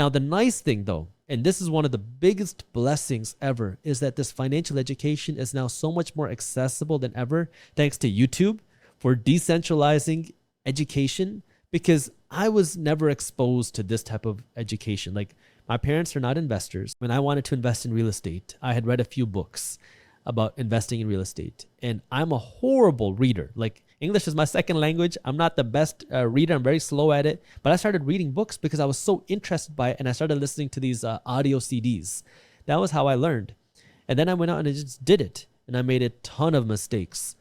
Now, the nice thing though, and this is one of the biggest blessings ever, is that this financial education is now so much more accessible than ever, thanks to YouTube for decentralizing education, because I was never exposed to this type of education. Like, my parents are not investors. When I wanted to invest in real estate, I had read a few books about investing in real estate, and I'm a horrible reader. Like, English is my second language. I'm not the best reader. I'm very slow at it. But I started reading books because I was so interested by it, and I started listening to these audio CDs. That was how I learned. And then I went out and I just did it, and I made a ton of mistakes.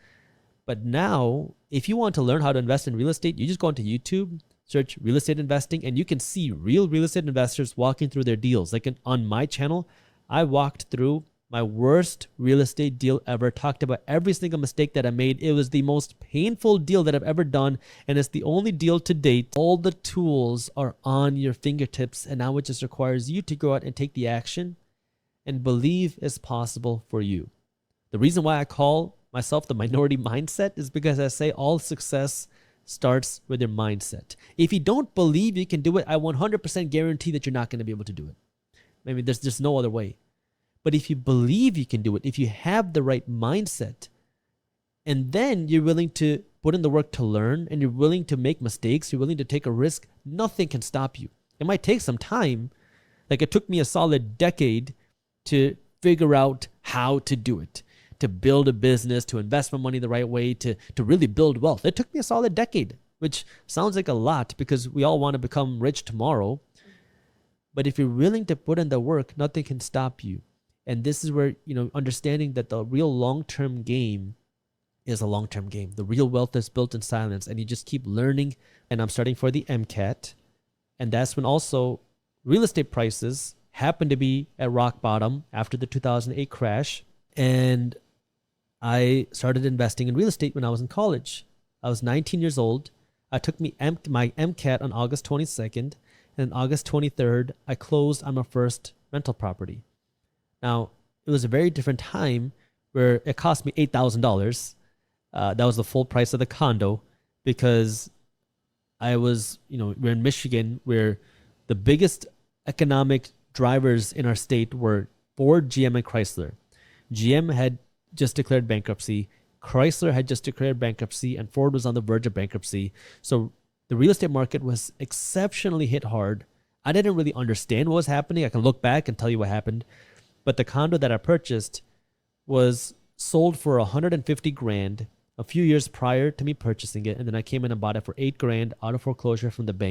But now, if you want to learn how to invest in real estate, you just go onto YouTube, search real estate investing, and you can see real estate investors walking through their deals. Like on my channel, I walked through my worst real estate deal ever, talked about every single mistake that I made. It was the most painful deal that I've ever done, and it's the only deal to date. All the tools are on your fingertips, and now it just requires you to go out and take the action and believe it's possible for you. The reason why I call myself the minority mindset is because I say all success starts with your mindset. If you don't believe you can do it, I 100% guarantee that you're not going to be able to do it. I mean, there's just no other way. But if you believe you can do it, if you have the right mindset, and then you're willing to put in the work to learn, and you're willing to make mistakes, you're willing to take a risk, nothing can stop you. It might take some time. Like, it took me a solid decade to figure out how to do it, to build a business, to invest my money the right way, to really build wealth. It took me a solid decade, which sounds like a lot because we all want to become rich tomorrow. But if you're willing to put in the work, nothing can stop you. And this is where, understanding that the real long-term game is a long-term game. The real wealth is built in silence, and you just keep learning. And I'm starting for the MCAT. And that's when also real estate prices happen to be at rock bottom after the 2008 crash. And I started investing in real estate when I was in college. I was 19 years old. I took my MCAT on August 22nd. And on August 23rd, I closed on my first rental property. Now, it was a very different time where it cost me $8,000. That was the full price of the condo, because I was, we're in Michigan, where the biggest economic drivers in our state were Ford, GM, and Chrysler. GM had just declared bankruptcy. Chrysler had just declared bankruptcy, and Ford was on the verge of bankruptcy. So the real estate market was exceptionally hit hard. I didn't really understand what was happening. I can look back and tell you what happened. But the condo that I purchased was sold for $150,000 a few years prior to me purchasing it. And then I came in and bought it for $8,000 out of foreclosure from the bank.